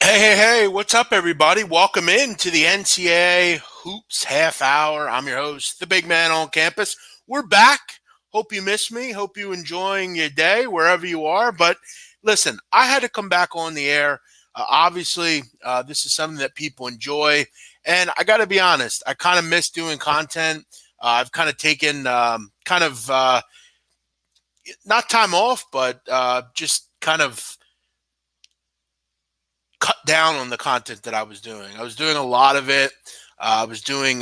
Hey, what's up, everybody? Welcome in to the NCAA Hoops Half Hour. I'm your host, the big man on campus. We're back. Hope you missed me. Hope you enjoying your day wherever you are. But listen, I had to come back on the air. Obviously, this is something that people enjoy. And I got to be honest, I kind of miss doing content. I've kind of taken not time off, but just kind of cut down on the content that I was doing. I was doing a lot of it. I was doing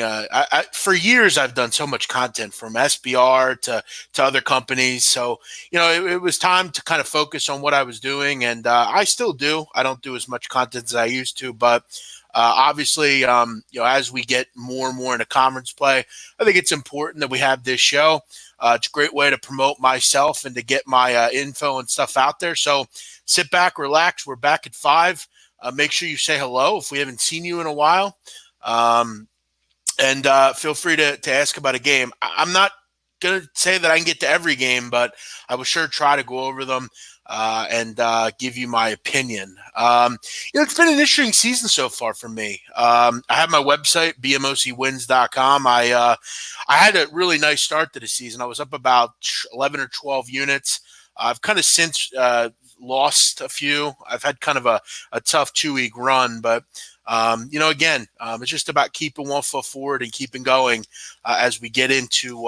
for years. I've done so much content from SBR to other companies. So it was time to kind of focus on what I was doing, and I still do. I don't do as much content as I used to, but obviously, as we get more and more into conference play, I think it's important that we have this show. It's a great way to promote myself and to get my info and stuff out there. So sit back, relax. We're back at 5. Make sure you say hello if we haven't seen you in a while. And feel free to ask about a game. I'm not going to say that I can get to every game, but I will sure try to go over them and give you my opinion. It's been an interesting season so far for me. I have my website, BMOCwins.com. I had a really nice start to the season. I was up about 11 or 12 units. I've kind of since lost a few. I've had kind of a tough 2-week run, but again, it's just about keeping one foot forward and keeping going as we get into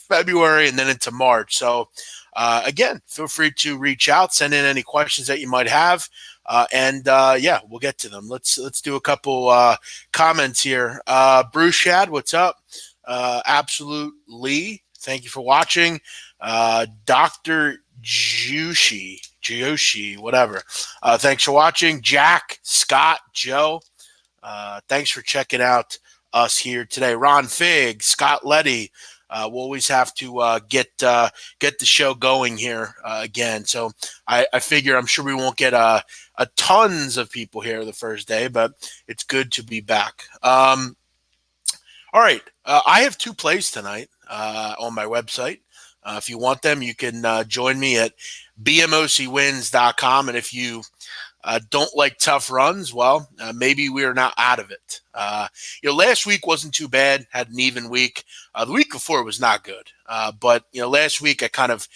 February and then into March. So again, feel free to reach out, send in any questions that you might have, and we'll get to them. Let's do a couple comments here. Bruce Shad, what's up? Absolute Lee, thank you for watching. Dr. Joshi, whatever. Thanks for watching. Jack, Scott, Joe, thanks for checking out us here today. Ron Fig, Scott Letty. We'll always have to get the show going here again. So I figure I'm sure we won't get a tons of people here the first day, but it's good to be back. All right. I have 2 plays tonight on my website. If you want them, you can join me at BMOCwins.com. And if you don't like tough runs, well, maybe we are now out of it. Last week wasn't too bad, had an even week. The week before was not good. But last week I kind of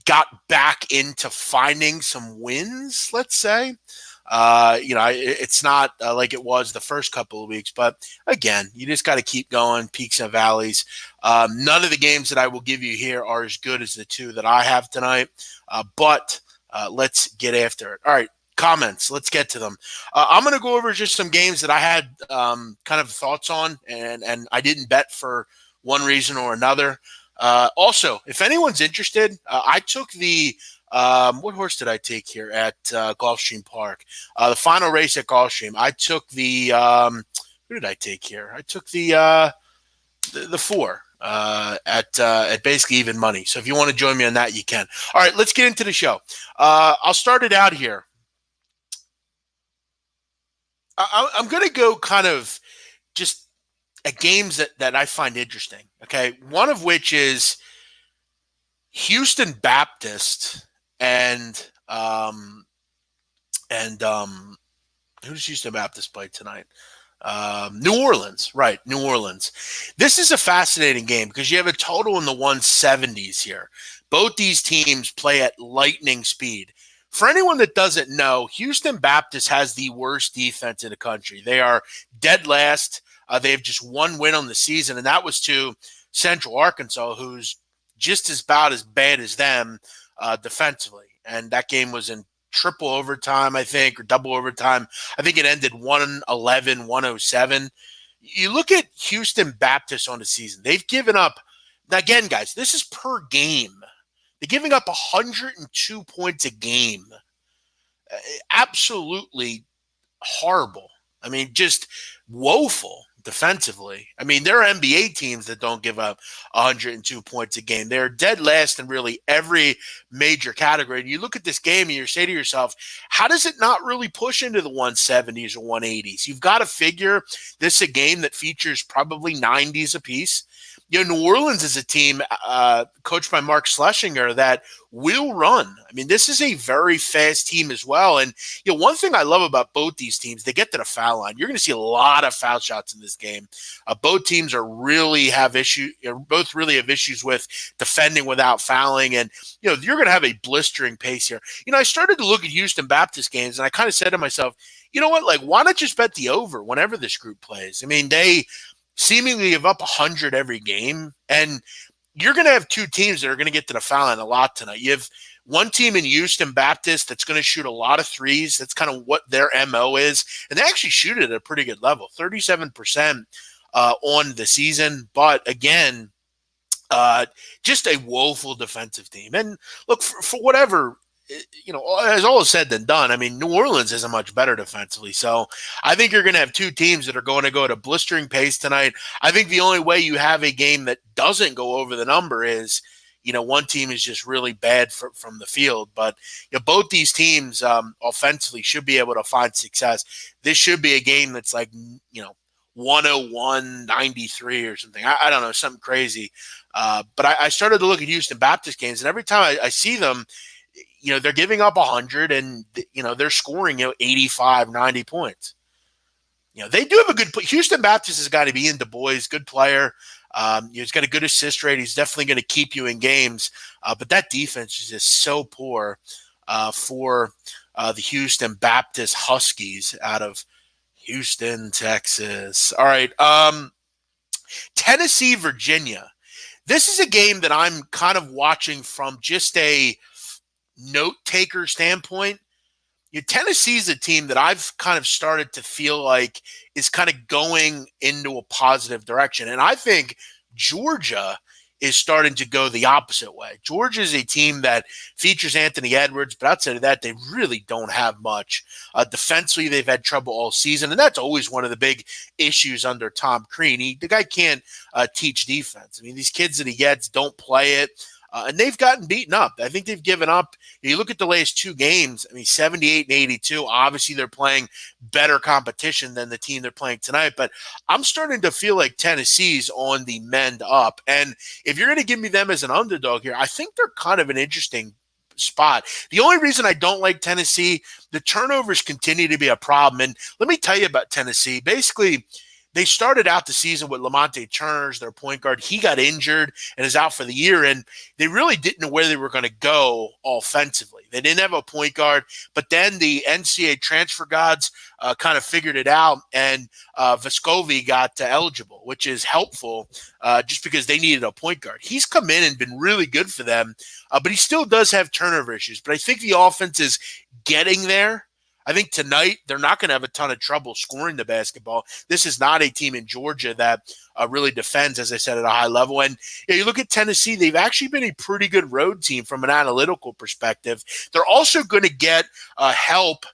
got back into finding some wins, let's say. It's not like it was the first couple of weeks, but again, you just got to keep going, peaks and valleys. None of the games that I will give you here are as good as the 2 that I have tonight, but let's get after it. All right, comments, let's get to them. I'm going to go over just some games that I had kind of thoughts on, and I didn't bet for one reason or another. Also, if anyone's interested, I took the what horse did I take here at Gulfstream Park? The final race at Gulfstream. I took the who did I take here? I took the 4 at basically even money. So if you want to join me on that, you can. All right, let's get into the show. I'll start it out here. I'm going to go kind of just at games that I find interesting. Okay, one of which is Houston Baptist and who does Houston Baptist play tonight? New Orleans, right? New Orleans. This is a fascinating game because you have a total in the 170s here. Both these teams play at lightning speed. For anyone that doesn't know, Houston Baptist has the worst defense in the country. They are dead last. They have just 1 win on the season, and that was to Central Arkansas, who's just about as bad as them defensively. And that game was in triple overtime, I think, or double overtime. I think it ended 111-107. You look at Houston Baptist on the season. They've given up, now again, guys, this is per game. They're giving up 102 points a game. Absolutely horrible. I mean, just woeful defensively. I mean, there are NBA teams that don't give up 102 points a game. They're dead last in really every major category. And you look at this game and you say to yourself, how does it not really push into the 170s or 180s? You've got to figure this is a game that features probably 90s apiece. New Orleans is a team coached by Mark Schlesinger that will run. I mean, this is a very fast team as well. And one thing I love about both these teams, they get to the foul line. You're going to see a lot of foul shots in this game. Both teams are really have issues. Both really have issues with defending without fouling, and you're going to have a blistering pace here. I started to look at Houston Baptist games, and I kind of said to myself, you know what? Like, why not just bet the over whenever this group plays? I mean, they seemingly give up 100 every game, and you're going to have two teams that are going to get to the foul line a lot tonight. You have one team in Houston Baptist that's going to shoot a lot of threes. That's kind of what their MO is, and they actually shoot it at a pretty good level, 37% on the season. But again, just a woeful defensive team. And look, for whatever, as all is said than done, I mean, New Orleans isn't much better defensively. So I think you're going to have two teams that are going to go at a blistering pace tonight. I think the only way you have a game that doesn't go over the number is, one team is just really bad from the field. But both these teams offensively should be able to find success. This should be a game that's like, 101-93 or something. I don't know, something crazy. But I started to look at Houston Baptist games, and every time I see them, they're giving up 100 and, they're scoring, 85, 90 points. They do have a good – Houston Baptist has got to be in Du Bois, good player. He's got a good assist rate. He's definitely going to keep you in games. But that defense is just so poor for the Houston Baptist Huskies out of Houston, Texas. All right. Tennessee, Virginia. This is a game that I'm kind of watching from just a note-taker standpoint. Tennessee's a team that I've kind of started to feel like is kind of going into a positive direction. And I think Georgia is starting to go the opposite way. Georgia is a team that features Anthony Edwards, but outside of that, they really don't have much. Defensively, they've had trouble all season, and that's always one of the big issues under Tom Crean. The guy can't teach defense. I mean, these kids that he gets don't play it. And they've gotten beaten up. I think they've given up. You look at the last two games, 78 and 82. Obviously, they're playing better competition than the team they're playing tonight. But I'm starting to feel like Tennessee's on the mend up. And if you're going to give me them as an underdog here, I think they're kind of an interesting spot. The only reason I don't like Tennessee, the turnovers continue to be a problem. And let me tell you about Tennessee. Basically, they started out the season with Lamonte Turner as their point guard. He got injured and is out for the year, and they really didn't know where they were going to go offensively. They didn't have a point guard, but then the NCAA transfer gods kind of figured it out, and Vescovi got eligible, which is helpful just because they needed a point guard. He's come in and been really good for them, but he still does have turnover issues. But I think the offense is getting there. I think tonight they're not going to have a ton of trouble scoring the basketball. This is not a team in Georgia that really defends, as I said, at a high level. And you look at Tennessee, they've actually been a pretty good road team from an analytical perspective. They're also going to get help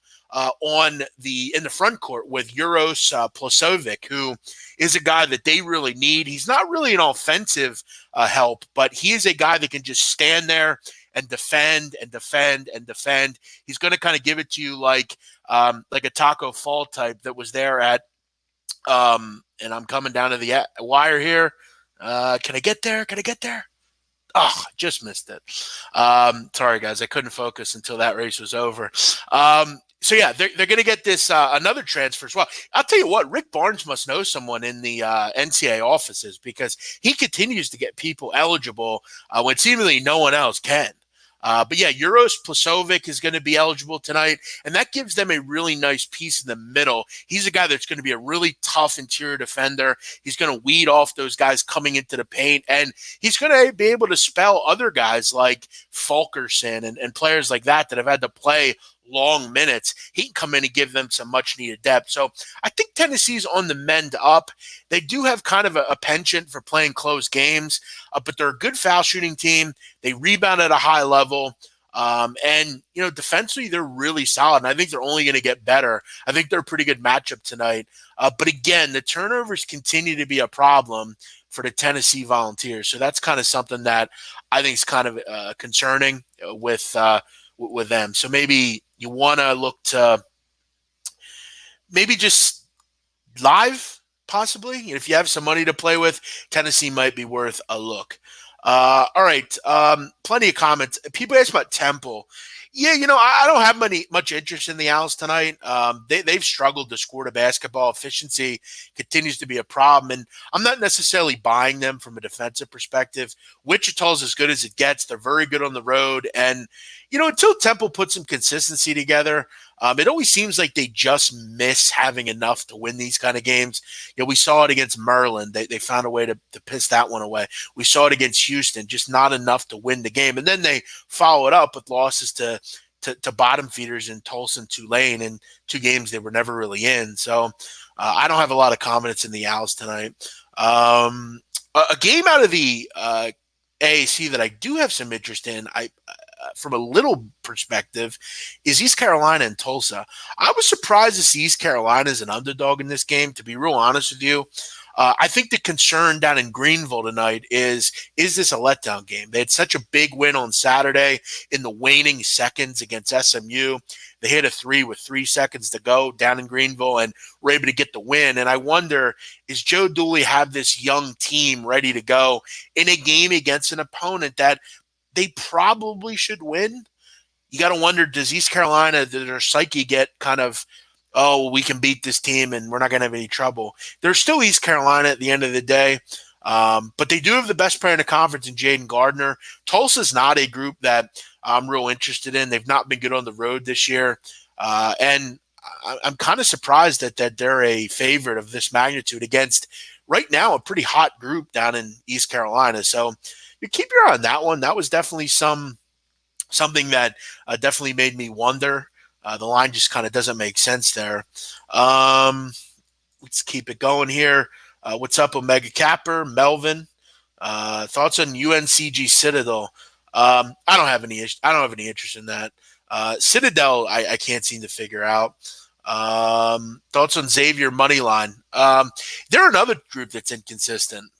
in the front court with Uros Plasovic, who is a guy that they really need. He's not really an offensive help, but he is a guy that can just stand there and defend and defend and defend. He's going to kind of give it to you like a Taco Fall type that was there at and I'm coming down to the wire here. Can I get there? Can I get there? Oh, just missed it. Sorry, guys. I couldn't focus until that race was over. So, yeah, they're going to get this another transfer as well. I'll tell you what, Rick Barnes must know someone in the NCAA offices because he continues to get people eligible when seemingly no one else can. But, yeah, Uros Plasovic is going to be eligible tonight, and that gives them a really nice piece in the middle. He's a guy that's going to be a really tough interior defender. He's going to weed off those guys coming into the paint, and he's going to be able to spell other guys like Fulkerson and players like that have had to play long minutes. He can come in and give them some much needed depth. So I think Tennessee's on the mend up. They do have kind of a penchant for playing close games, but they're a good foul shooting team. They rebound at a high level. And, defensively, they're really solid. And I think they're only going to get better. I think they're a pretty good matchup tonight. But again, the turnovers continue to be a problem for the Tennessee Volunteers. So that's kind of something that I think is kind of concerning with them. So maybe you want to look to maybe just live possibly. If you have some money to play with, Tennessee might be worth a look. All right. Plenty of comments. People ask about Temple. Yeah, I don't have much interest in the Owls tonight. They've struggled to score the basketball. Efficiency continues to be a problem, and I'm not necessarily buying them from a defensive perspective. Wichita's as good as it gets. They're very good on the road, and until Temple puts some consistency together, it always seems like they just miss having enough to win these kind of games. We saw it against Maryland. They found a way to piss that one away. We saw it against Houston, just not enough to win the game. And then they follow it up with losses to bottom feeders in Tulsa and Tulane in two games they were never really in. So I don't have a lot of confidence in the Owls tonight. A game out of the AAC that I do have some interest in, from a little perspective, is East Carolina and Tulsa. I was surprised to see East Carolina as an underdog in this game, to be real honest with you. I think the concern down in Greenville tonight is this a letdown game? They had such a big win on Saturday in the waning seconds against SMU. They hit a three with 3 seconds to go down in Greenville and were able to get the win. And I wonder, is Joe Dooley have this young team ready to go in a game against an opponent that they probably should win? You got to wonder, does East Carolina, did their psyche get kind of, oh, we can beat this team and we're not going to have any trouble? They're still East Carolina at the end of the day, but they do have the best player in the conference in Jaden Gardner. Tulsa's not a group that I'm real interested in. They've not been good on the road this year, and I'm kind of surprised that they're a favorite of this magnitude against, right now, a pretty hot group down in East Carolina. So you keep your eye on that one. That was definitely something that definitely made me wonder. The line just kind of doesn't make sense there. Let's keep it going here. What's up, Omega Capper, Melvin? Thoughts on UNCG Citadel? I don't have any interest in that. Citadel, I can't seem to figure out. Thoughts on Xavier Moneyline? They're another group that's inconsistent.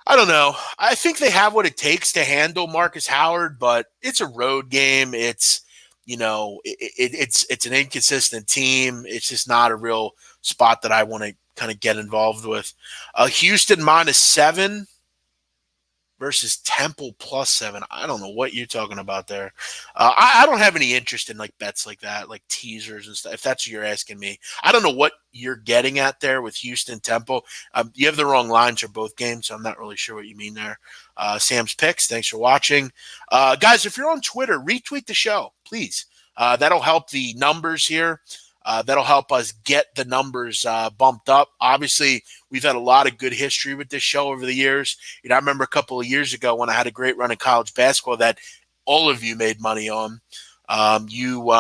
I don't know. I think they have what it takes to handle Marcus Howard, but it's a road game. It's it's an inconsistent team. It's just not a real spot that I want to kind of get involved with. Houston -7 versus Temple +7. I don't know what you're talking about there. I don't have any interest in like bets like that, like teasers and stuff. If that's what you're asking me, I don't know what you're getting at there with Houston Temple. You have the wrong lines for both games, so I'm not really sure what you mean there. Sam's Picks, thanks for watching. Guys, if you're on Twitter, retweet the show, please. That'll help the numbers here. That'll help us get the numbers bumped up. Obviously, we've had a lot of good history with this show over the years. I remember a couple of years ago when I had a great run in college basketball that all of you made money on. You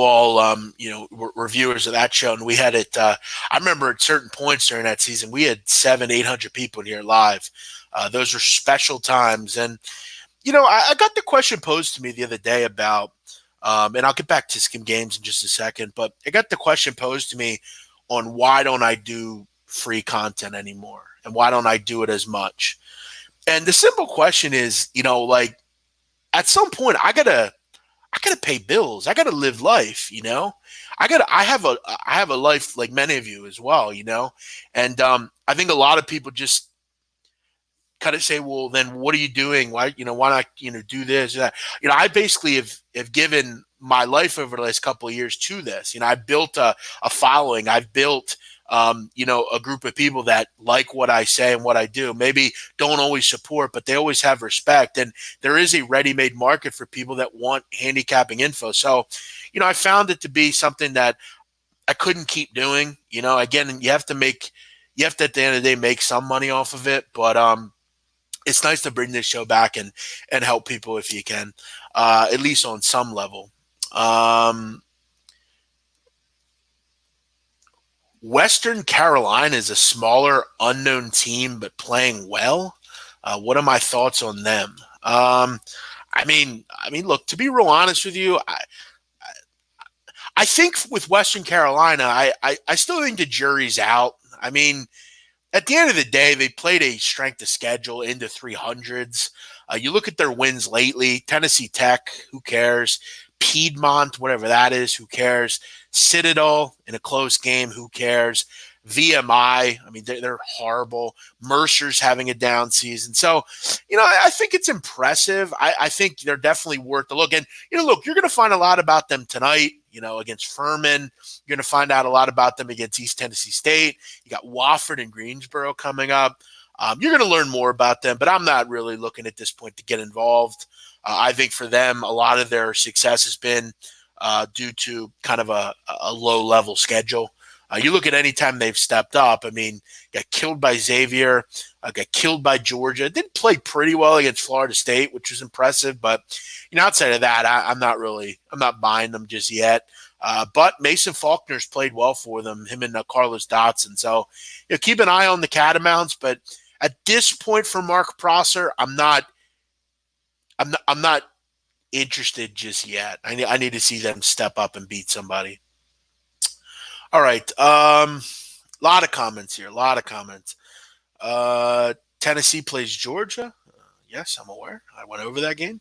all, were viewers of that show, and we had it. I remember at certain points during that season, we had 700-800 people here live. Those were special times, and I got the question posed to me the other day about. And I'll get back to Skim Games in just a second, but I got the question posed to me on why don't I do free content anymore and why don't I do it as much? And the simple question is, like at some point I gotta pay bills. I gotta live life, I have a life like many of you as well, and I think a lot of people just kind of say, well, then what are you doing? Why not, do this or that? I basically have given my life over the last couple of years to this. I built a following. I've built, a group of people that like what I say and what I do. Maybe don't always support, but they always have respect. And there is a ready-made market for people that want handicapping info. So, I found it to be something that I couldn't keep doing. Again, you have to at the end of the day make some money off of it, but it's nice to bring this show back and help people if you can, at least on some level. Western Carolina is a smaller, unknown team, but playing well. What are my thoughts on them? I mean, look, to be real honest with you, I think with Western Carolina, I still think the jury's out. I mean, at the end of the day, they played a strength of schedule into 300s. You look at their wins lately, Tennessee Tech, who cares? Piedmont, whatever that is, who cares? Citadel in a close game, who cares? VMI, I mean, they're horrible. Mercer's having a down season. So, I think it's impressive. I think they're definitely worth the look. And, look, you're going to find a lot about them tonight, against Furman. You're going to find out a lot about them against East Tennessee State. You got Wofford and Greensboro coming up. You're going to learn more about them, but I'm not really looking at this point to get involved. I think for them, a lot of their success has been due to kind of a low-level schedule. You look at any time they've stepped up. I mean, got killed by Xavier, got killed by Georgia. Did play pretty well against Florida State, which was impressive. But outside of that, I'm not buying them just yet. But Mason Faulkner's played well for them, him and Carlos Dotson. So keep an eye on the Catamounts. But at this point, for Mark Prosser, I'm not interested just yet. I need to see them step up and beat somebody. All right. Lot of comments here. Tennessee plays Georgia. Yes, I'm aware. I went over that game.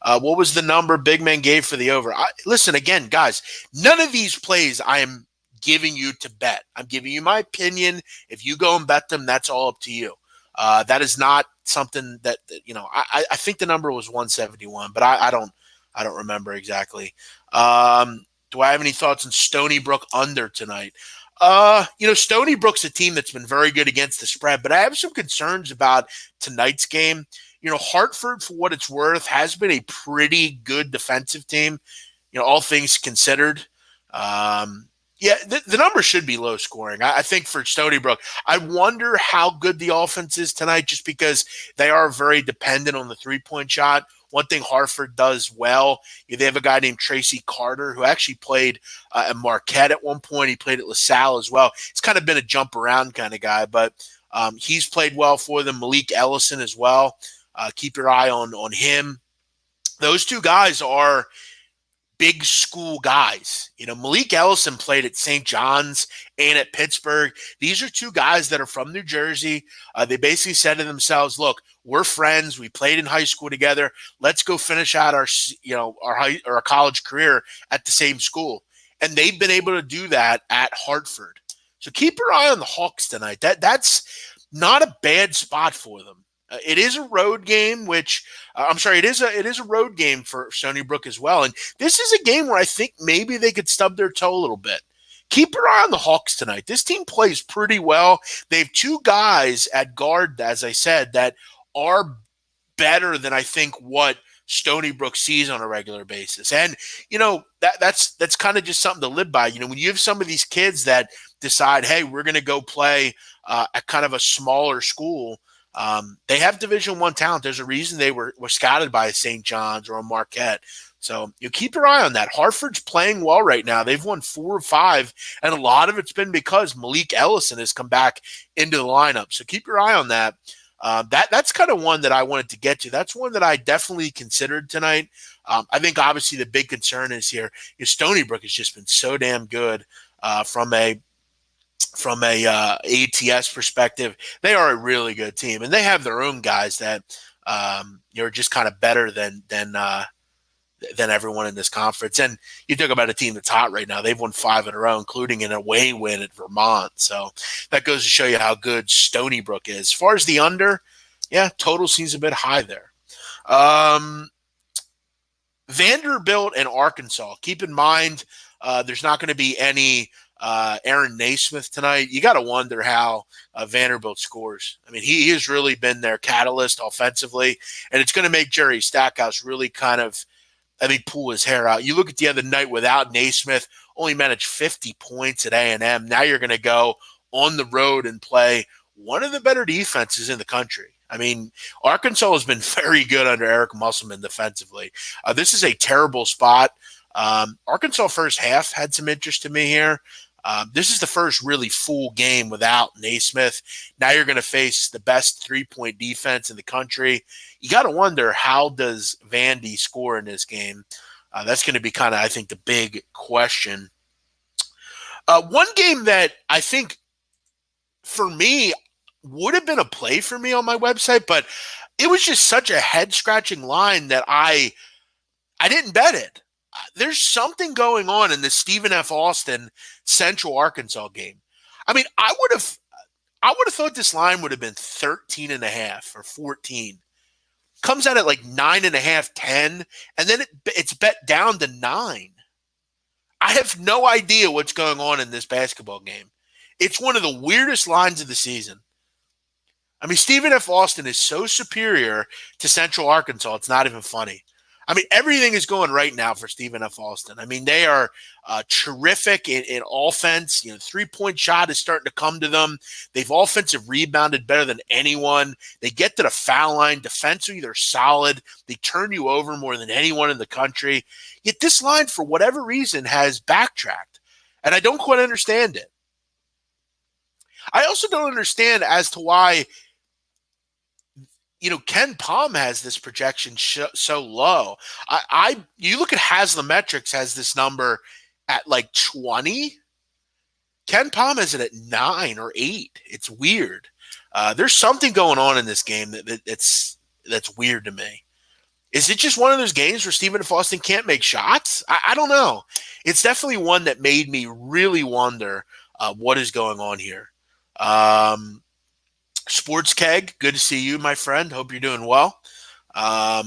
What was the number Big Man gave for the over? Listen, again, guys, none of these plays I am giving you to bet. I'm giving you my opinion. If you go and bet them, that's all up to you. That is not something that I think the number was 171, but I don't remember exactly. Do I have any thoughts on Stony Brook under tonight? Stony Brook's a team that's been very good against the spread, but I have some concerns about tonight's game. Hartford, for what it's worth, has been a pretty good defensive team, all things considered. The number should be low scoring. I think for Stony Brook, I wonder how good the offense is tonight just because they are very dependent on the three-point shot. One thing Hartford does well, they have a guy named Tracy Carter who actually played at Marquette at one point. He played at LaSalle as well. He's kind of been a jump around kind of guy, but he's played well for them. Malik Ellison as well. Keep your eye on him. Those two guys are big school guys. Malik Ellison played at St. John's and at Pittsburgh. These are two guys that are from New Jersey. They basically said to themselves, look, we're friends. We played in high school together. Let's go finish out our college career at the same school. And they've been able to do that at Hartford. So keep your eye on the Hawks tonight. That's not a bad spot for them. It is a road game, it is a road game for Stony Brook as well. And this is a game where I think maybe they could stub their toe a little bit. Keep your eye on the Hawks tonight. This team plays pretty well. They have two guys at guard, as I said, that are better than I think what Stony Brook sees on a regular basis. And, that's kind of just something to live by. When you have some of these kids that decide, hey, we're going to go play at kind of a smaller school, they have Division I talent. There's a reason they were scouted by St. John's or a Marquette. So you keep your eye on that. Hartford's playing well right now. They've won 4 or 5, and a lot of it's been because Malik Ellison has come back into the lineup. So keep your eye on that. That's kind of one that I wanted to get to. That's one that I definitely considered tonight. I think obviously the big concern is here. Stony Brook has just been so damn good from a ATS perspective. They are a really good team, and they have their own guys that are just kind of better than everyone in this conference. And you talk about a team that's hot right now. They've won 5 in a row, including an away win at Vermont. So that goes to show you how good Stony Brook is. As far as the under, total seems a bit high there. Vanderbilt and Arkansas. Keep in mind, there's not going to be any Aaron Naismith tonight. You got to wonder how Vanderbilt scores. I mean, he has really been their catalyst offensively, and it's going to make Jerry Stackhouse really kind of, pull his hair out. You look at the other night without Naismith, only managed 50 points at A&M. Now you're going to go on the road and play one of the better defenses in the country. I mean, Arkansas has been very good under Eric Musselman defensively. This is a terrible spot. Arkansas first half had some interest to me here. This is the first really full game without Naismith. Now you're going to face the best 3-point defense in the country. You got to wonder, how does Vandy score in this game? That's going to be kind of, I think, the big question. One game that I think, for me, would have been a play for me on my website, but it was just such a head-scratching line that I didn't bet it. there's something going on in the Stephen F. Austin Central Arkansas game. I mean, I would have thought this line would have been 13 and a half or 14. Comes out at like 9.5, 10, and then it's bet down to 9. I have no idea what's going on in this basketball game. It's one of the weirdest lines of the season. I mean, Stephen F. Austin is so superior to Central Arkansas, it's not even funny. I mean, everything is going right now for Stephen F. Austin. I mean, they are terrific in offense. You know, three-point shot is starting to come to them. They've offensive rebounded better than anyone. They get to the foul line. Defensively, they're solid. They turn you over more than anyone in the country. Yet this line, for whatever reason, has backtracked, and I don't quite understand it. I also don't understand as to why Ken Palm has this projection so low. You look at Haslametrics has this number at like 20. Ken Palm has it at 9 or 8. It's weird. There's something going on in this game that's weird to me. Is it just one of those games where Stephen F. Austin can't make shots? I don't know. It's definitely one that made me really wonder what is going on here. Sports Keg, good to see you, my friend. Hope you're doing well. I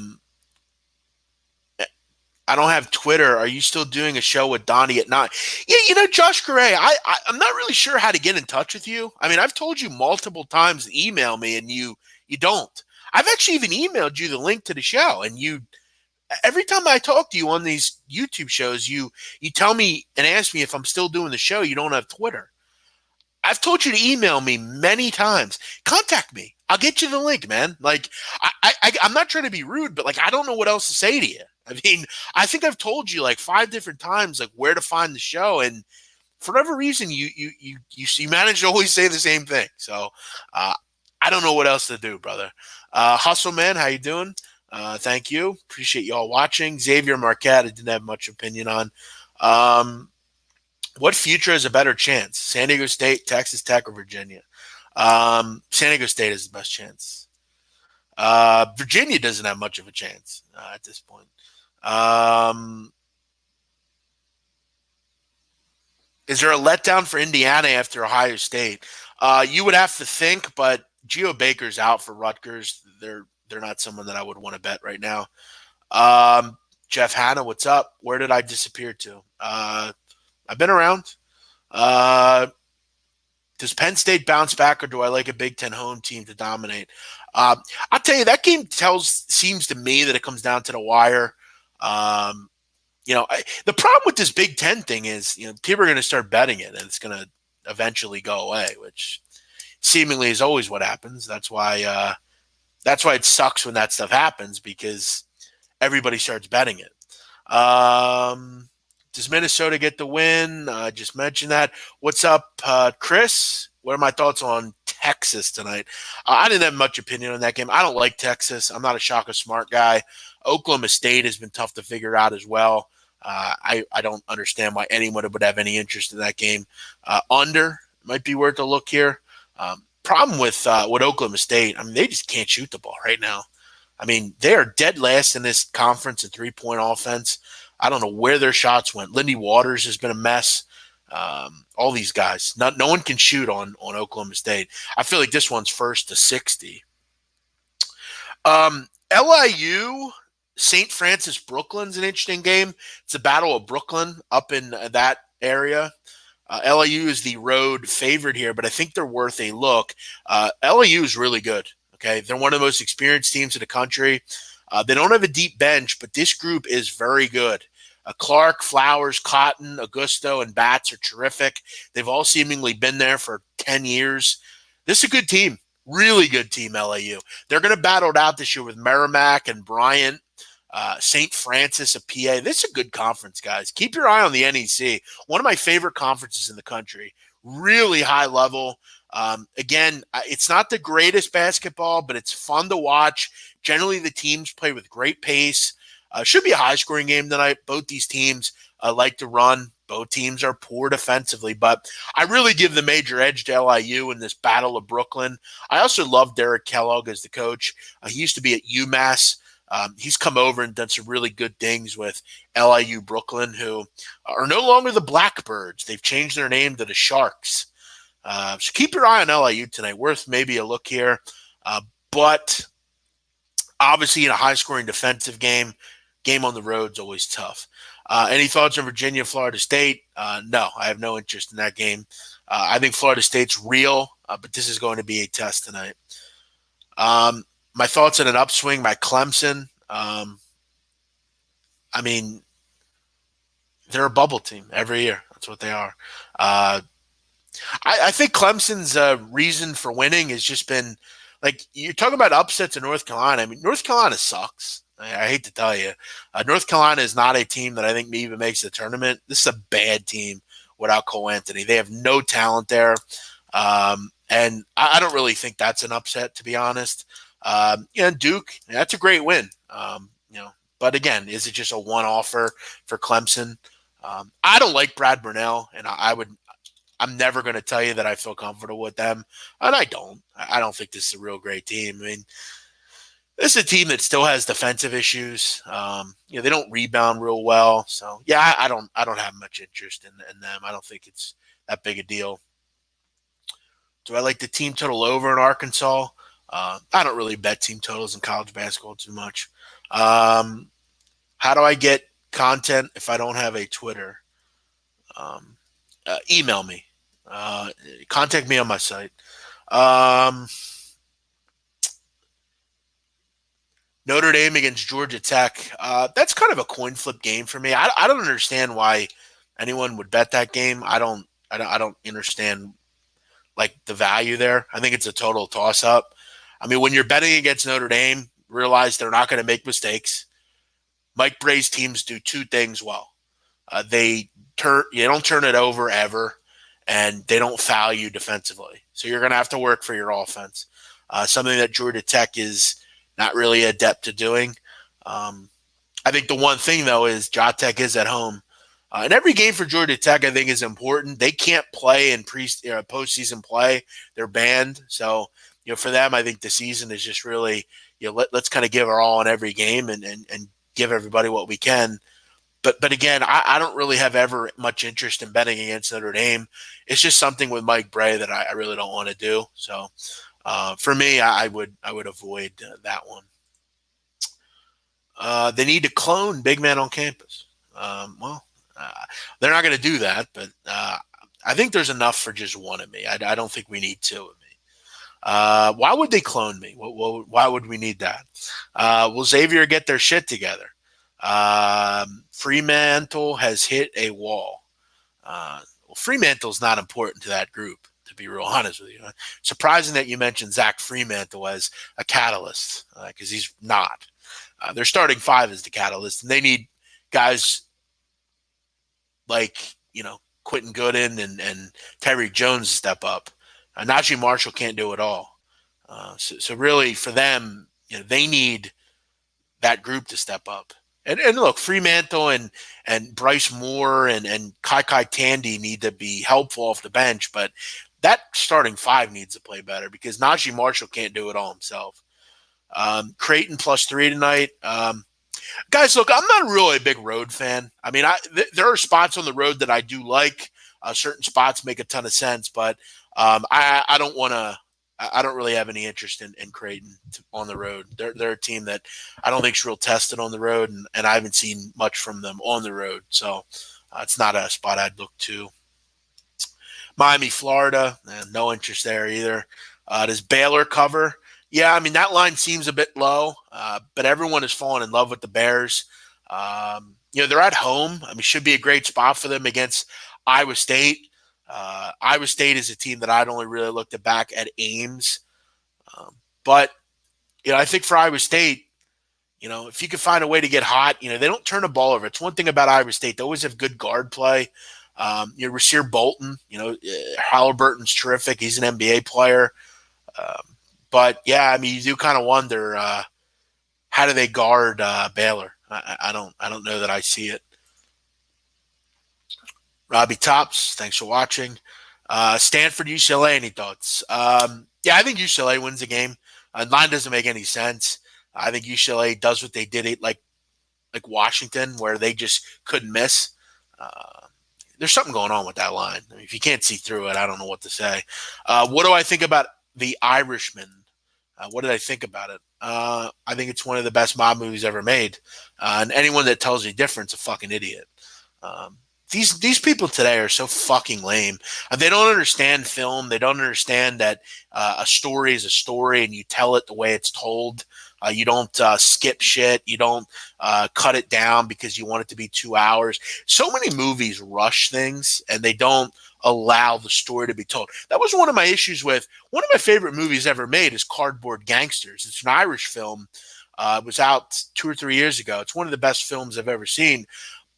don't have Twitter. Are you still doing a show with Donnie at 9? Yeah, Josh Gray, I'm not really sure how to get in touch with you. I mean, I've told you multiple times to email me, and you don't. I've actually even emailed you the link to the show, and every time I talk to you on these YouTube shows, you tell me and ask me if I'm still doing the show. You don't have Twitter. I've told you to email me many times. Contact me. I'll get you the link, man. Like, I'm not trying to be rude, but like, I don't know what else to say to you. I mean, I think I've told you like 5 different times, like where to find the show. And for whatever reason, you manage to always say the same thing. So, I don't know what else to do, brother. Hustle, man. How you doing? Thank you. Appreciate y'all watching. Xavier Marquette, I didn't have much opinion on. What future has a better chance? San Diego State, Texas Tech, or Virginia? San Diego State has the best chance. Virginia doesn't have much of a chance at this point. Is there a letdown for Indiana after Ohio State? You would have to think, but Geo Baker's out for Rutgers. They're not someone that I would want to bet right now. Jeff Hanna, what's up? Where did I disappear to? I've been around. Does Penn State bounce back, or do I like a Big Ten home team to dominate? I'll tell you, that game seems to me that it comes down to the wire. The problem with this Big Ten thing is, people are going to start betting it, and it's going to eventually go away, which seemingly is always what happens. That's why it sucks when that stuff happens, because everybody starts betting it. Does Minnesota get the win? I just mentioned that. What's up, Chris? What are my thoughts on Texas tonight? I didn't have much opinion on that game. I don't like Texas. I'm not a Shaka Smart guy. Oklahoma State has been tough to figure out as well. I don't understand why anyone would have any interest in that game. Under might be worth a look here. Problem with Oklahoma State, I mean, they just can't shoot the ball right now. I mean, they are dead last in this conference in three-point offense. I don't know where their shots went. Lindy Waters has been a mess. All these guys. No one can shoot on Oklahoma State. I feel like this one's first to 60. LIU, St. Francis, Brooklyn's an interesting game. It's the Battle of Brooklyn up in that area. LIU is the road favorite here, but I think they're worth a look. LIU is really good. Okay, they're one of the most experienced teams in the country. They don't have a deep bench, but this group is very good. Clark, Flowers, Cotton, Augusto, and Batts are terrific. They've all seemingly been there for 10 years. This is a good team, really good team, LAU. They're going to battle it out this year with Merrimack and Bryant, St. Francis of PA. This is a good conference, guys. Keep your eye on the NEC, one of my favorite conferences in the country. Really high level. Again, it's not the greatest basketball, but it's fun to watch. Generally, the teams play with great pace. Should be a high-scoring game tonight. Both these teams like to run. Both teams are poor defensively, but I really give the major edge to LIU in this Battle of Brooklyn. I also love Derek Kellogg as the coach. He used to be at UMass. He's come over and done some really good things with LIU Brooklyn, who are no longer the Blackbirds. They've changed their name to the Sharks. So keep your eye on LIU tonight. Worth maybe a look here. But obviously in a high-scoring defensive game on the road is always tough. Any thoughts on Virginia, Florida State? No, I have no interest in that game. I think Florida State's real, but this is going to be a test tonight. My thoughts on an upswing by Clemson. I mean, they're a bubble team every year. That's what they are. I think Clemson's reason for winning has just been like you're talking about upsets in North Carolina. I mean, North Carolina sucks. I hate to tell you. North Carolina is not a team that I think even makes the tournament. This is a bad team without Cole Anthony. They have no talent there. And I don't really think that's an upset, to be honest. Duke, that's a great win. But again, is it just a one-offer for Clemson? I don't like Brad Burnell, and I'm never going to tell you that I feel comfortable with them, and I don't. I don't think this is a real great team. I mean, this is a team that still has defensive issues. They don't rebound real well, so yeah, I don't have much interest in them. I don't think it's that big a deal. Do I like the team total over in Arkansas? I don't really bet team totals in college basketball too much. How do I get content if I don't have a Twitter? Email me. Contact me on my site. Notre Dame against Georgia Tech. That's kind of a coin flip game for me. I don't understand why anyone would bet that game. I don't understand like the value there. I think it's a total toss up. I mean, when you're betting against Notre Dame, realize they're not going to make mistakes. Mike Bray's teams do two things well. You don't turn it over ever, and they don't foul you defensively. So you're going to have to work for your offense. Something that Georgia Tech is not really adept at doing. I think the one thing, though, is Ja Tech is at home. And every game for Georgia Tech, I think, is important. They can't play in postseason play. They're banned. So, for them, I think the season is just really, let's kind of give our all in every game and give everybody what we can. But again, I don't really have ever much interest in betting against Notre Dame. It's just something with Mike Bray that I really don't want to do. So for me, I would avoid that one. They need to clone big man on campus. They're not going to do that, but I think there's enough for just one of me. I don't think we need two of me. Why would they clone me? Why would we need that? Will Xavier get their shit together? Fremantle has hit a wall. Fremantle's not important to that group, to be real honest with you. Surprising that you mentioned Zach Fremantle as a catalyst, because he's not. Their starting five is the catalyst, and they need guys like, Quentin Gooden and Terry Jones to step up. Najee Marshall can't do it all. So really for them, they need that group to step up. And look, Fremantle and Bryce Moore and Kai Tandy need to be helpful off the bench, but that starting five needs to play better because Najee Marshall can't do it all himself. Creighton +3 tonight. Guys, look, I'm not really a big road fan. I mean, there are spots on the road that I do like. Certain spots make a ton of sense, but I don't want to. I don't really have any interest in Creighton on the road. They're a team that I don't think is real tested on the road, and I haven't seen much from them on the road. So it's not a spot I'd look to. Miami, Florida, no interest there either. Does Baylor cover? Yeah, I mean, that line seems a bit low, but everyone has fallen in love with the Bears. They're at home. I mean, should be a great spot for them against Iowa State. Iowa State is a team that I'd only really looked at back at Ames. But I think for Iowa State, if you can find a way to get hot, they don't turn the ball over. It's one thing about Iowa State. They always have good guard play. Rasir Bolton, Halliburton's terrific. He's an NBA player. But, yeah, I mean, you do kind of wonder how do they guard Baylor? I don't know that I see it. Robbie Tops, thanks for watching. Stanford, UCLA, any thoughts? Yeah, I think UCLA wins the game. Line doesn't make any sense. I think UCLA does what they did like Washington, where they just couldn't miss. Uh, there's something going on with that line. I mean, if you can't see through it, I don't know what to say. What do I think about The Irishman? What did I think about it? I think it's one of the best mob movies ever made. And anyone that tells you different is a fucking idiot. Um, these people today are so fucking lame. They don't understand film. They don't understand that a story is a story, and you tell it the way it's told. You don't skip shit. You don't cut it down because you want it to be 2 hours. So many movies rush things, and they don't allow the story to be told. That was one of my issues with one of my favorite movies ever made is Cardboard Gangsters. It's an Irish film. It was out 2 or 3 years ago. It's one of the best films I've ever seen.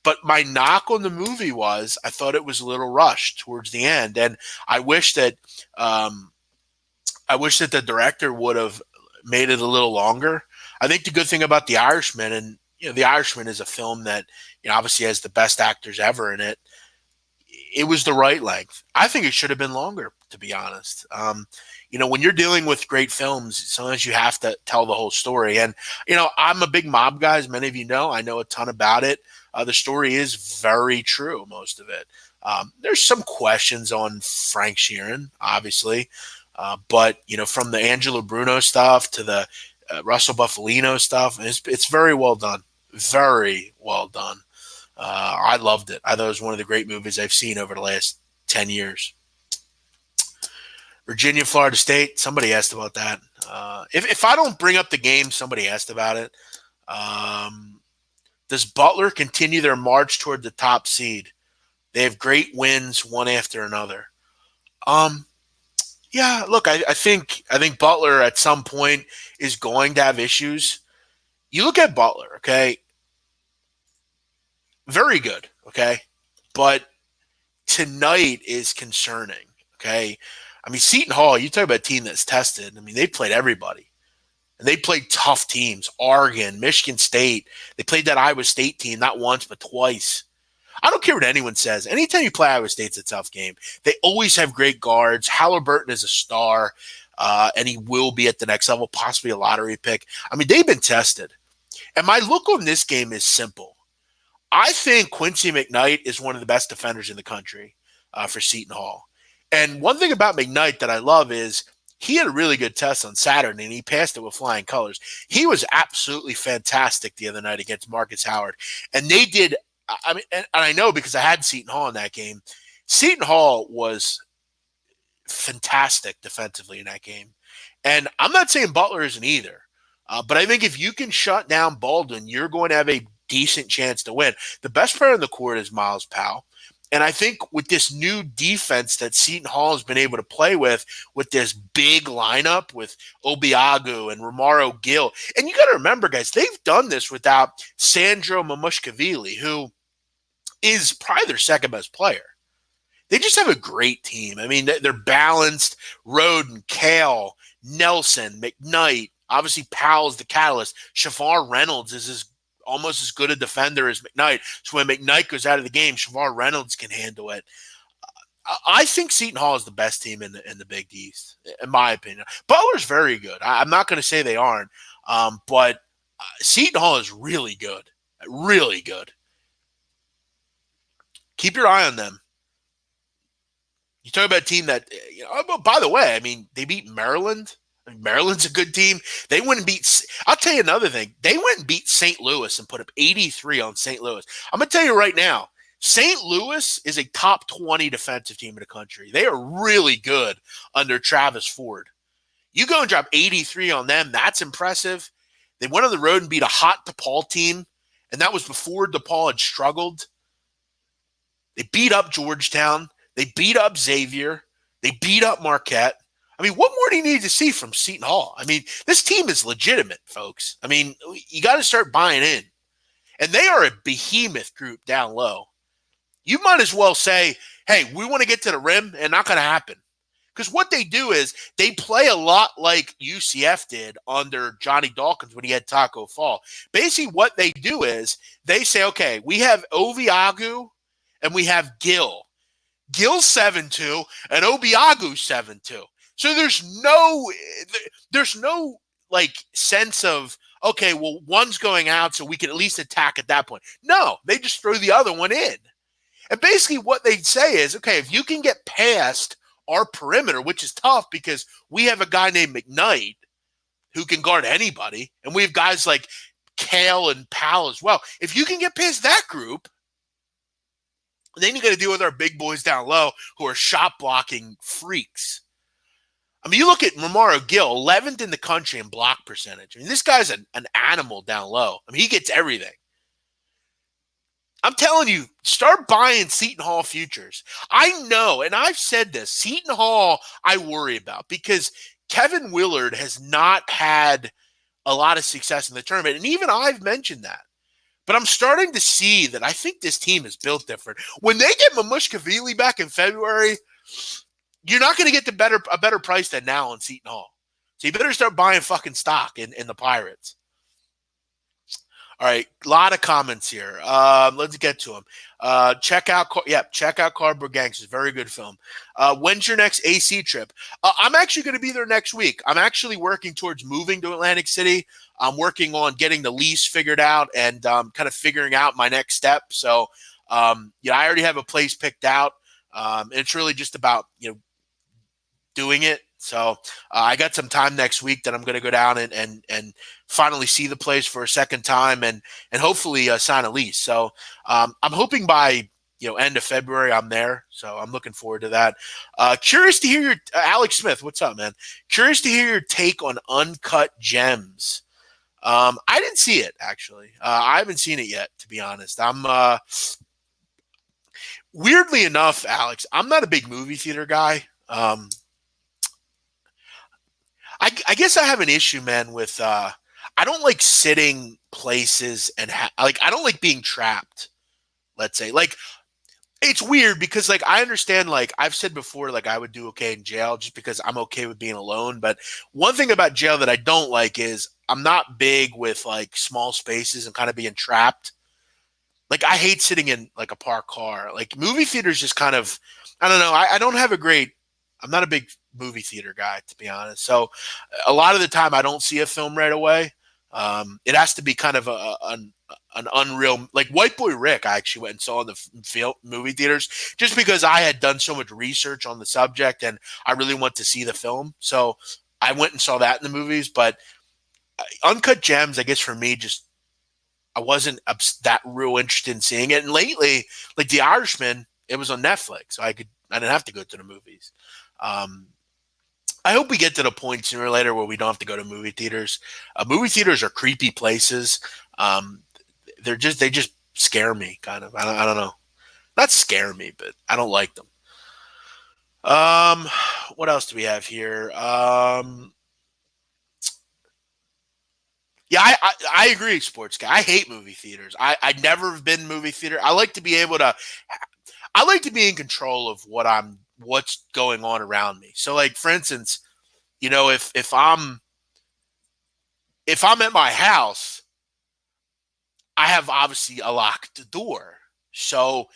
But my knock on the movie was I thought it was a little rushed towards the end, and I wish that the director would have made it a little longer. I think the good thing about The Irishman, and The Irishman is a film that obviously has the best actors ever in it. It was the right length. I think it should have been longer, to be honest. When you're dealing with great films, sometimes you have to tell the whole story. And I'm a big mob guy, as many of you know. I know a ton about it. The story is very true, most of it. There's some questions on Frank Sheeran, obviously. But from the Angelo Bruno stuff to the Russell Buffalino stuff, it's very well done. Very well done. I loved it. I thought it was one of the great movies I've seen over the last 10 years. Virginia, Florida State. Somebody asked about that. If I don't bring up the game, somebody asked about it. Does Butler continue their march toward the top seed? They have great wins, one after another. Yeah, look, I think Butler at some point is going to have issues. You look at Butler, okay? Very good, okay? But tonight is concerning, okay? I mean, Seton Hall, you talk about a team that's tested. I mean, they played everybody. And they played tough teams. Oregon, Michigan State. They played that Iowa State team not once but twice. I don't care what anyone says. Anytime you play Iowa State, it's a tough game. They always have great guards. Halliburton is a star, and he will be at the next level, possibly a lottery pick. I mean, they've been tested. And my look on this game is simple. I think Quincy McKnight is one of the best defenders in the country for Seton Hall. And one thing about McKnight that I love is he had a really good test on Saturday, and he passed it with flying colors. He was absolutely fantastic the other night against Marcus Howard. And they did – I mean, and I know because I had Seton Hall in that game. Seton Hall was fantastic defensively in that game. And I'm not saying Butler isn't either. But I think if you can shut down Baldwin, you're going to have a decent chance to win. The best player on the court is Miles Powell. And I think with this new defense that Seton Hall has been able to play with this big lineup with Obiagu and Romaro Gill, and you got to remember, guys, they've done this without Sandro Mamushkavili, who is probably their second best player. They just have a great team. I mean, they're balanced. Roden, Kale, Nelson, McKnight, obviously Powell's the catalyst. Shavar Reynolds is almost as good a defender as McKnight. So when McKnight goes out of the game, Shavar Reynolds can handle it. I think Seton Hall is the best team in the Big East, in my opinion. Butler's very good. I'm not going to say they aren't, but Seton Hall is really good. Really good. Keep your eye on them. You talk about a team that, by the way, I mean, they beat Maryland. Maryland's a good team. They wouldn't beat – I'll tell you another thing. They went and beat St. Louis and put up 83 on St. Louis. I'm going to tell you right now, St. Louis is a top 20 defensive team in the country. They are really good under Travis Ford. You go and drop 83 on them, that's impressive. They went on the road and beat a hot DePaul team, and that was before DePaul had struggled. They beat up Georgetown. They beat up Xavier. They beat up Marquette. I mean, what more do you need to see from Seton Hall? I mean, this team is legitimate, folks. I mean, you got to start buying in. And they are a behemoth group down low. You might as well say, hey, we want to get to the rim, and not going to happen. Because what they do is they play a lot like UCF did under Johnny Dawkins when he had Taco Fall. Basically, what they do is they say, okay, we have Oviagu and we have Gill. Gill's 7'2", and Obiagu's 7'2". So there's no like sense of Okay, well, one's going out, so we can at least attack at that point. No, they just throw the other one in. And basically what they say is, okay, if you can get past our perimeter, which is tough because we have a guy named McKnight who can guard anybody, and we have guys like Kale and Powell as well. If you can get past that group, then you got to deal with our big boys down low who are shot blocking freaks. I mean, you look at Mamaro Gill, 11th in the country in block percentage. I mean, this guy's an animal down low. I mean, he gets everything. I'm telling you, start buying Seton Hall futures. I know, and I've said this, Seton Hall I worry about because Kevin Willard has not had a lot of success in the tournament, and even I've mentioned that. But I'm starting to see that I think this team is built different. When they get Mamushkavili back in February, you're not going to get a better price than now on Seton Hall. So you better start buying fucking stock in the Pirates. All right, a lot of comments here. Let's get to them. Check out Cardboard Gangsters. Very good film. When's your next AC trip? I'm actually going to be there next week. I'm actually working towards moving to Atlantic City. I'm working on getting the lease figured out and kind of figuring out my next step. So, I already have a place picked out. And it's really just about, doing it. So I got some time next week that I'm going to go down and finally see the place for a second time and hopefully sign a lease. So I'm hoping by end of February I'm there. So I'm looking forward to that. Curious to hear your Alex Smith. What's up, man? Curious to hear your take on Uncut Gems. I didn't see it actually. I haven't seen it yet, to be honest. I'm weirdly enough, Alex, I'm not a big movie theater guy. I guess I have an issue, man, with I don't like sitting places and I don't like being trapped. Let's say, it's weird because I understand, I've said before, I would do okay in jail just because I'm okay with being alone. But one thing about jail that I don't like is I'm not big with small spaces and kind of being trapped. I hate sitting in a parked car. Movie theaters just kind of, I don't know. I don't have I'm not a big movie theater guy, to be honest. So a lot of the time I don't see a film right away. It has to be kind of an unreal, White Boy Rick, I actually went and saw in the movie theaters just because I had done so much research on the subject and I really want to see the film. So I went and saw that in the movies. But Uncut Gems, I guess for me, just I wasn't that real interested in seeing it. And lately, The Irishman, it was on Netflix, so I didn't have to go to the movies. I hope we get to the point sooner or later where we don't have to go to movie theaters. Movie theaters are creepy places. They just scare me, kind of. I don't know. Not scare me, but I don't like them. What else do we have here? Yeah, I agree, sports guy. I hate movie theaters. I've never been movie theater. I like to be able to. I like to be in control of what's going on around me. So, for instance, if I'm at my house, I have obviously a locked door. So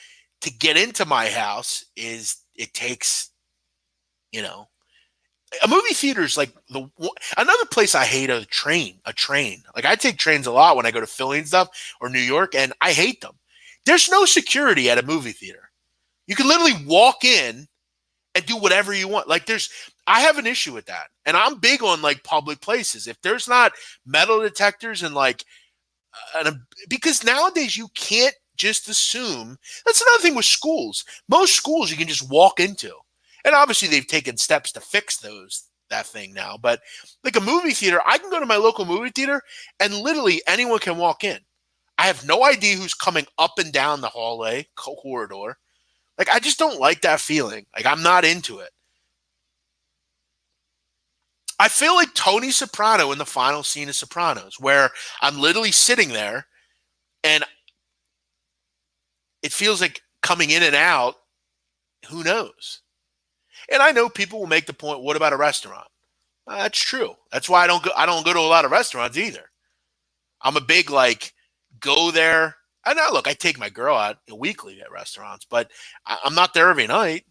to get into my house it takes, a movie theater is another place I hate. A train. I take trains a lot when I go to Philly and stuff or New York, and I hate them. There's no security at a movie theater. You can literally walk in and do whatever you want. I have an issue with that. And I'm big on public places. If there's not metal detectors and because nowadays you can't just assume. That's another thing with schools. Most schools you can just walk into. And obviously they've taken steps to fix that thing now. But a movie theater, I can go to my local movie theater and literally anyone can walk in. I have no idea who's coming up and down the hallway corridor. I just don't like that feeling. I'm not into it. I feel like Tony Soprano in the final scene of Sopranos, where I'm literally sitting there and it feels like coming in and out, who knows? And I know people will make the point, what about a restaurant? That's true. That's why I don't go to a lot of restaurants either. I'm a big go there. And now look, I take my girl out weekly at restaurants, but I'm not there every night.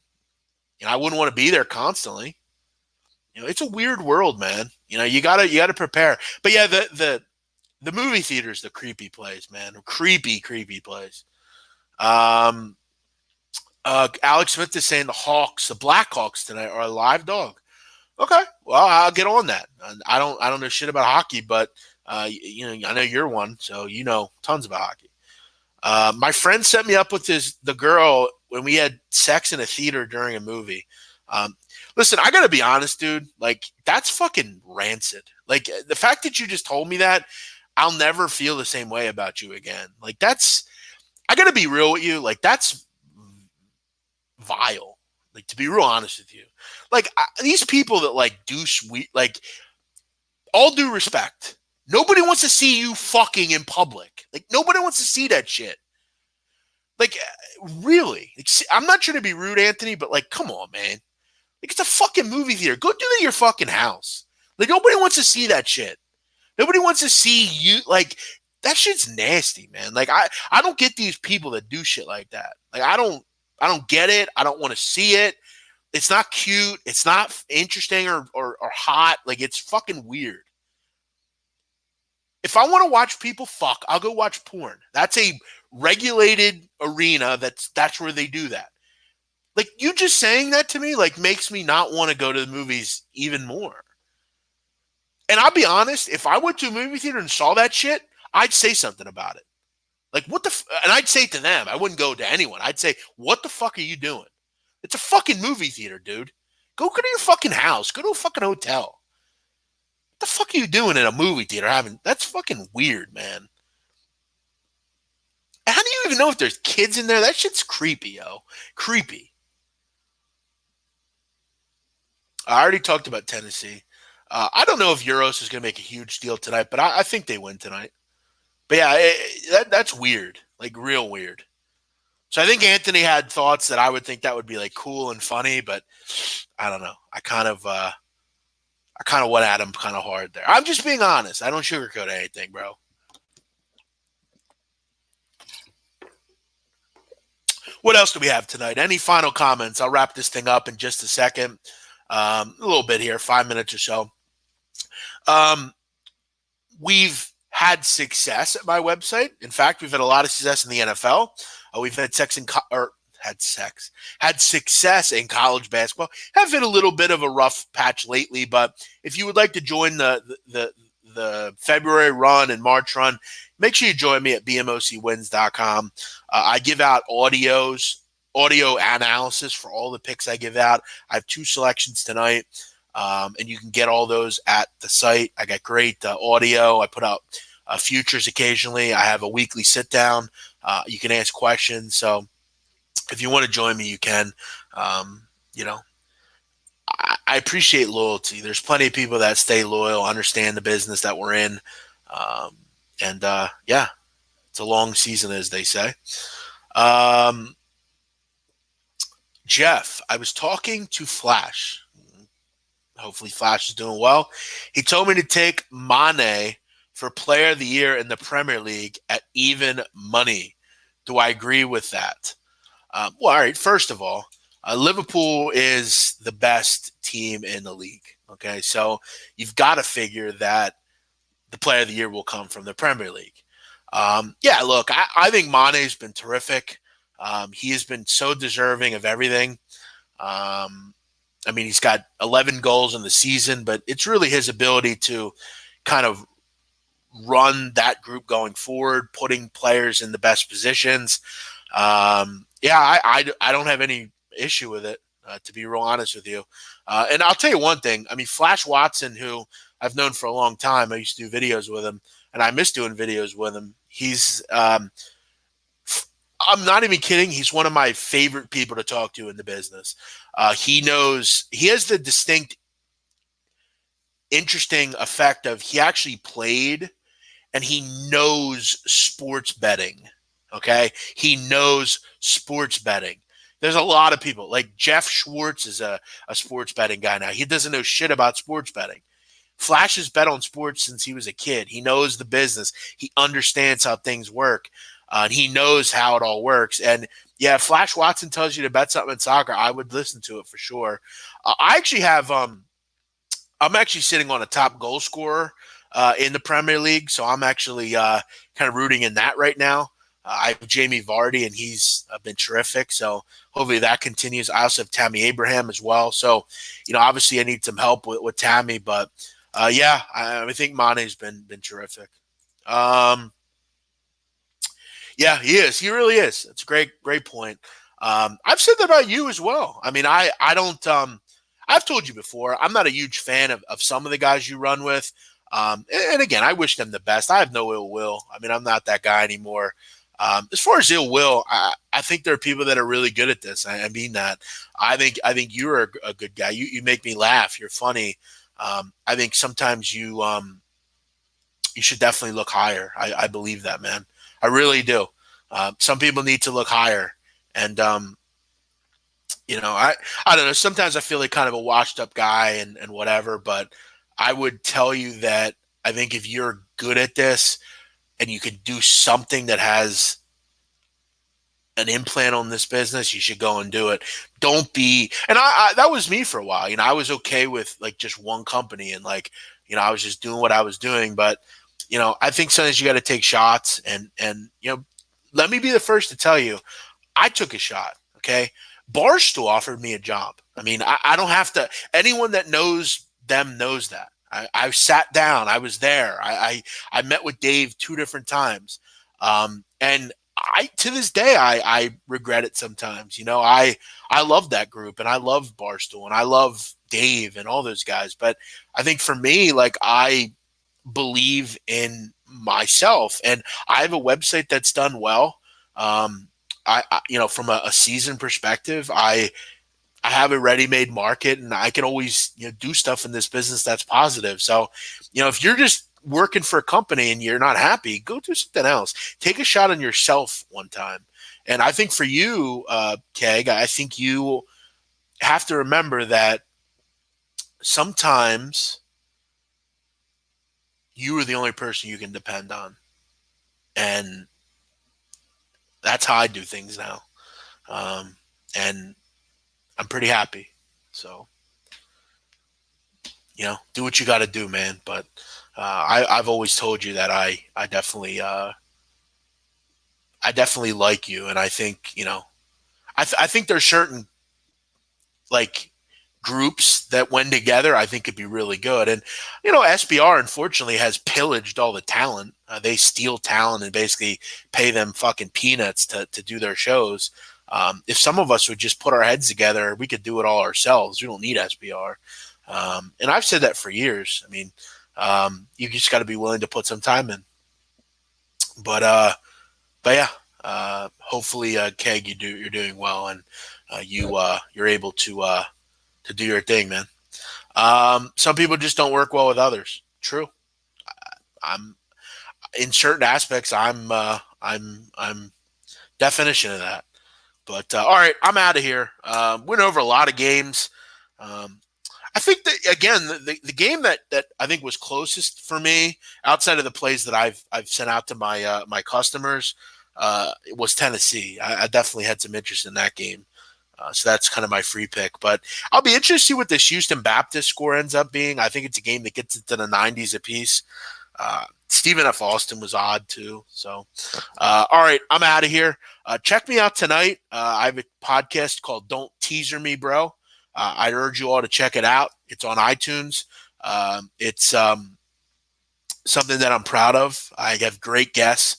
I wouldn't want to be there constantly. It's a weird world, man. You gotta prepare. But yeah, the movie theaters, the creepy place, man. Creepy, creepy place. Um, Alex Smith is saying the Hawks, the Blackhawks tonight are a live dog. Okay, well, I'll get on that. I don't know shit about hockey, but I know you're one, so you know tons about hockey. My friend set me up with the girl when we had sex in a theater during a movie. Um, Listen, I gotta be honest, dude. Like that's fucking rancid. Like the fact that you just told me that, I'll never feel the same way about you again. Like that's I gotta be real with you. Like that's vile. Like to be real honest with you, like these people that like do sweet, like all due respect, nobody wants to see you fucking in public. Like nobody wants to see that shit. Like really, like, I'm not trying to be rude, Anthony, but like, come on, man. Like it's a fucking movie theater. Go do it at your fucking house. Like nobody wants to see that shit. Nobody wants to see you. Like that shit's nasty, man. Like I don't get these people that do shit like that. Like I don't get it. I don't want to see it. It's not cute. It's not interesting or hot. Like it's fucking weird. If I want to watch people fuck, I'll go watch porn. That's a regulated arena. That's where they do that. Like you just saying that to me like makes me not want to go to the movies even more. And I'll be honest, if I went to a movie theater and saw that shit, I'd say something about it. Like what the and I'd say it to them. I wouldn't go to anyone. I'd say, "What the fuck are you doing?" It's a fucking movie theater, dude. Go to your fucking house. Go to a fucking hotel. What the fuck are you doing in a movie theater? That's fucking weird, man. And how do you even know if there's kids in there? That shit's creepy, yo. Creepy. I already talked about Tennessee. I don't know if Euros is going to make a huge deal tonight, but I think they win tonight. But yeah, that's weird, like real weird. So I think Anthony had thoughts that I would think that would be like cool and funny, but I don't know. I kind of went at him kind of hard there. I'm just being honest. I don't sugarcoat anything, bro. What else do we have tonight? Any final comments? I'll wrap this thing up in just a second. A little bit here, 5 minutes or so. Um, we've had success at my website. In fact, we've had a lot of success in the NFL. We've had had success in college basketball. Have had a little bit of a rough patch lately, but if you would like to join the February run and March run, make sure you join me at bmocwins.com. I give out audio analysis for all the picks I give out. I have 2 selections tonight, and you can get all those at the site. I got great audio. I put out futures occasionally. I have a weekly sit down. You can ask questions. So if you want to join me, you can. I appreciate loyalty. There's plenty of people that stay loyal, understand the business that we're in. Yeah, it's a long season, as they say. Jeff, I was talking to Flash. Hopefully Flash is doing well. He told me to take Mane for player of the year in the Premier League at even money. Do I agree with that? Well, all right. First of all, Liverpool is the best team in the league. Okay. So you've got to figure that the player of the year will come from the Premier League. Yeah, look, I think Mane's been terrific. He has been so deserving of everything. He's got 11 goals in the season, but it's really his ability to kind of run that group going forward, putting players in the best positions. I don't have any issue with it, to be real honest with you. And I'll tell you one thing. I mean, Flash Watson, who I've known for a long time, I used to do videos with him, and I miss doing videos with him. He's I'm not even kidding. He's one of my favorite people to talk to in the business. He has the distinct, interesting effect of he actually played and he knows sports betting. Okay. He knows sports betting. There's a lot of people like Jeff Schwartz is a sports betting guy now. He doesn't know shit about sports betting. Flash has bet on sports since he was a kid. He knows the business. He understands how things work. And he knows how it all works. And yeah, if Flash Watson tells you to bet something in soccer, I would listen to it for sure. I actually have I'm actually sitting on a top goal scorer in the Premier League, so I'm actually kind of rooting in that right now. I have Jamie Vardy, and he's been terrific. So hopefully that continues. I also have Tammy Abraham as well. So, obviously I need some help with Tammy, but yeah, I think Mane's been terrific. Um, yeah, he is. He really is. It's a great point. I've said that about you as well. I mean, I don't. I've told you before. I'm not a huge fan of some of the guys you run with. And again, I wish them the best. I have no ill will. I mean, I'm not that guy anymore. As far as ill will, I think there are people that are really good at this. I mean that. I think you're a good guy. You make me laugh. You're funny. I think sometimes you should definitely look higher. I believe that, man. I really do. Some people need to look higher, and I don't know. Sometimes I feel like kind of a washed up guy and whatever, but I would tell you that I think if you're good at this and you can do something that has an implant on this business, you should go and do it. Don't be, and I that was me for a while. I was okay with like just one company and like, I was just doing what I was doing. But, I think sometimes you got to take shots and, let me be the first to tell you, I took a shot. Okay. Barstool offered me a job. I mean, I don't have to, anyone that knows them knows that. I sat down, I was there. I met with Dave 2 different times. And to this day, I regret it sometimes. I love that group and I love Barstool and I love Dave and all those guys. But I think for me, like I believe in myself and I have a website that's done well. From a season perspective, I have a ready-made market and I can always do stuff in this business that's positive. So, if you're just working for a company and you're not happy, go do something else. Take a shot on yourself one time. And I think for you, Keg, I think you have to remember that sometimes you are the only person you can depend on. And that's how I do things now. And I'm pretty happy. So, do what you got to do, man. But I've always told you that I definitely like you, and I think I think there's certain like groups that when together I think could be really good. And SBR unfortunately has pillaged all the talent. They steal talent and basically pay them fucking peanuts to do their shows. If some of us would just put our heads together, we could do it all ourselves. We don't need SBR. And I've said that for years. I mean, you just got to be willing to put some time in. But yeah, hopefully, Keg, you're doing well, and you're able to do your thing, man. Some people just don't work well with others. True. I'm in certain aspects. I'm definition of that. But all right, I'm out of here. Went over a lot of games. I think that again, the game that I think was closest for me outside of the plays that I've sent out to my customers was Tennessee. I definitely had some interest in that game. So that's kind of my free pick. But I'll be interested to see what this Houston Baptist score ends up being. I think it's a game that gets into the 90s apiece. Stephen F. Austin was odd too. So, all right, I'm out of here. Check me out tonight. I have a podcast called Don't Teaser Me, Bro. I urge you all to check it out. It's on iTunes. It's something that I'm proud of. I have great guests.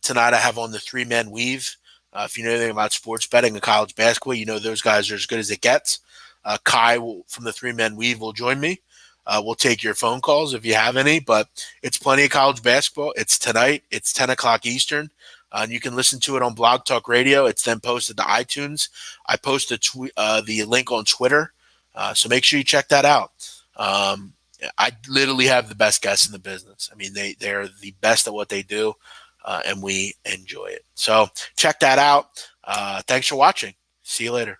Tonight I have on the 3-man weave. If you know anything about sports betting and college basketball, you know those guys are as good as it gets. Kai from the 3-man weave will join me. We'll take your phone calls if you have any, but it's plenty of college basketball. It's tonight. It's 10 o'clock Eastern. And you can listen to it on Blog Talk Radio. It's then posted to iTunes. I post the link on Twitter, so make sure you check that out. I literally have the best guests in the business. I mean, they're the best at what they do, and we enjoy it. So check that out. Thanks for watching. See you later.